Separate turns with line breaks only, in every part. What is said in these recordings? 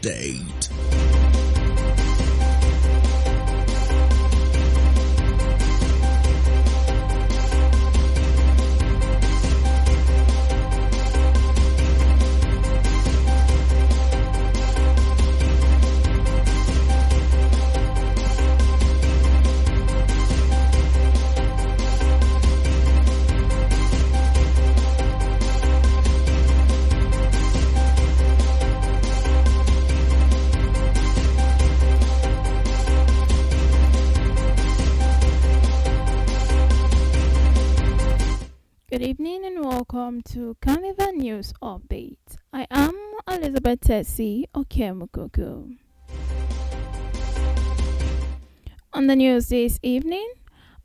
State.
Good evening and welcome to Carnival News Update. I am Elizabeth Tessie Okemukuku. On the news this evening,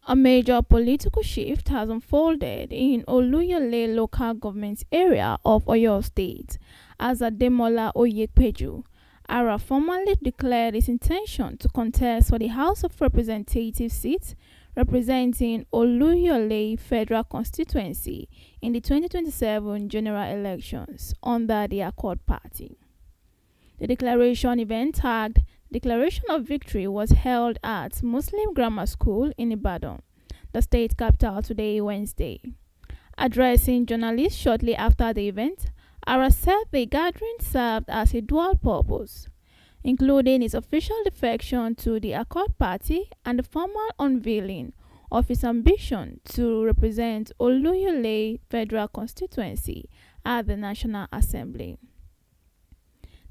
a major political shift has unfolded in Oluyole local government area of Oyo State as Ademola Oyekpeju Ara formally declared his intention to contest for the House of Representatives seat representing Oluyole Federal Constituency in the 2027 general elections under the Accord Party. The declaration event tagged Declaration of Victory was held at Muslim Grammar School in Ibadan, the state capital, today, Wednesday. Addressing journalists shortly after the event, Ara said the gathering served as a dual purpose, including his official defection to the Accord Party and the formal unveiling of his ambition to represent Oluyole Federal Constituency at the National Assembly.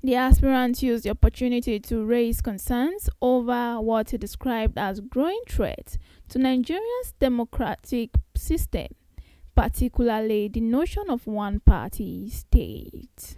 The aspirant used the opportunity to raise concerns over what he described as growing threat to Nigeria's democratic system, particularly the notion of one-party state.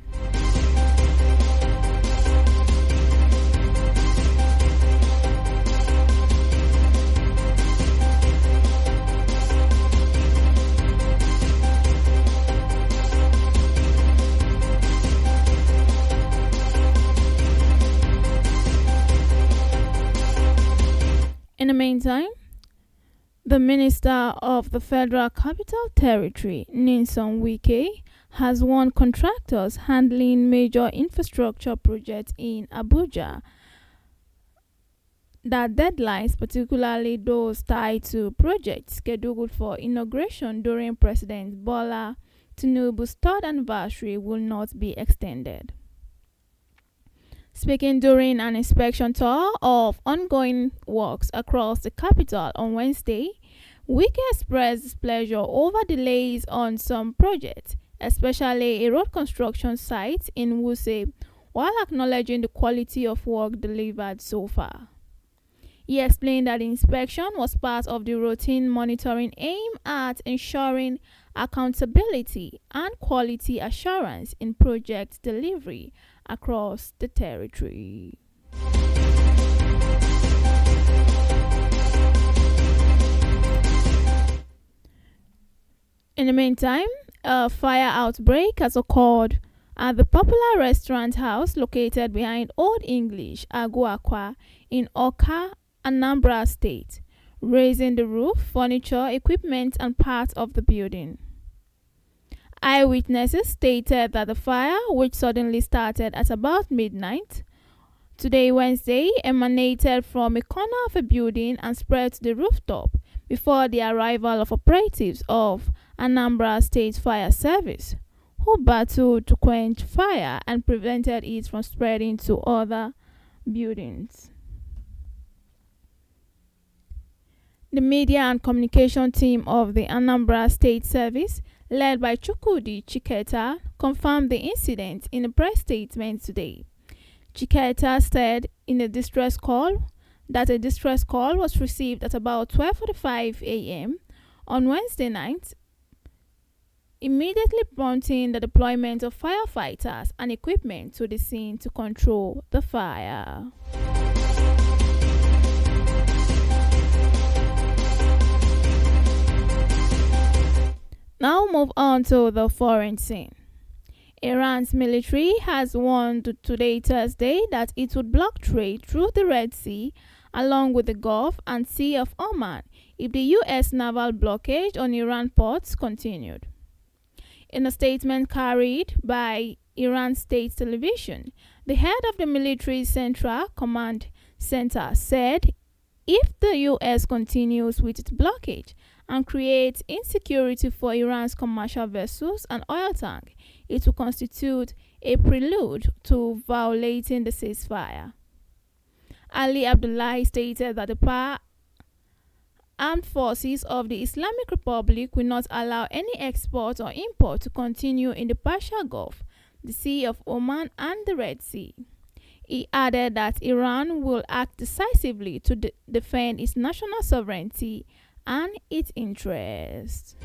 In the meantime, the Minister of the Federal Capital Territory, Nyesom Wike, has warned contractors handling major infrastructure projects in Abuja that deadlines, particularly those tied to projects scheduled for inauguration during President Bola Tinubu's third anniversary, will not be extended. Speaking during an inspection tour of ongoing works across the capital on Wednesday, Wike expressed displeasure over delays on some projects, especially a road construction site in Wuse, while acknowledging the quality of work delivered so far. He explained that the inspection was part of the routine monitoring aimed at ensuring accountability and quality assurance in project delivery across the territory. In the meantime, a fire outbreak has occurred at the popular restaurant house located behind Old English Aguakwa in Oka, Anambra State, raising the roof, furniture, equipment, and parts of the building. Eyewitnesses stated that the fire, which suddenly started at about midnight today, Wednesday, emanated from a corner of a building and spread to the rooftop before the arrival of operatives of Anambra State Fire Service, who battled to quench fire and prevented it from spreading to other buildings. The media and communication team of the Anambra State Service, led by Chukwudi Chiketa, confirmed the incident in a press statement today. Chiketa said in a distress call that a distress call was received at about 12:45 a.m. on Wednesday night, immediately prompting the deployment of firefighters and equipment to the scene to control the fire. Now move on to the foreign scene. Iran's military has warned today, Thursday, that it would block trade through the Red Sea along with the Gulf and Sea of Oman if the U.S. naval blockade on Iran ports continued. In a statement carried by Iran state television, The head of the military Central Command Center said if the U.S. continues with its blockade and creates insecurity for Iran's commercial vessels and oil tank, it will constitute a prelude to violating the ceasefire. Ali Abdullahi stated that the armed forces of the Islamic Republic will not allow any export or import to continue in the Persian Gulf, the Sea of Oman, and the Red Sea. He added that Iran will act decisively to defend its national sovereignty and its interests.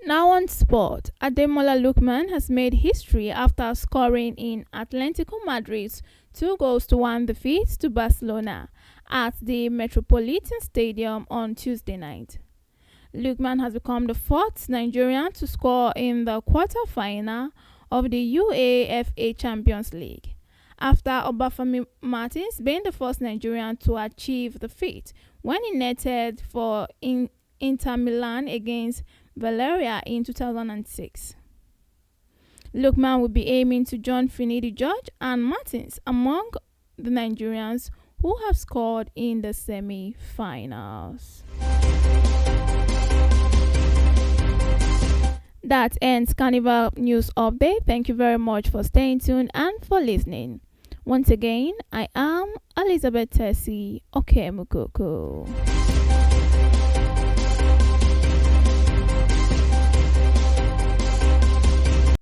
Now on sport, Ademola Lookman has made history after scoring in Atlético Madrid's 2-1 defeat to Barcelona at the Metropolitan Stadium on Tuesday night. Lookman has become the fourth Nigerian to score in the quarter-final of the UEFA Champions League, after Obafemi Martins being the first Nigerian to achieve the feat when he netted for Inter Milan against Valeria in 2006. Lookman will be aiming to join Finidi George and Martins among the Nigerians who have scored in the semi-finals. That ends Carnival News Update. Thank you very much for staying tuned and for listening. Once again, I am Elizabeth Tessie Okemukoko.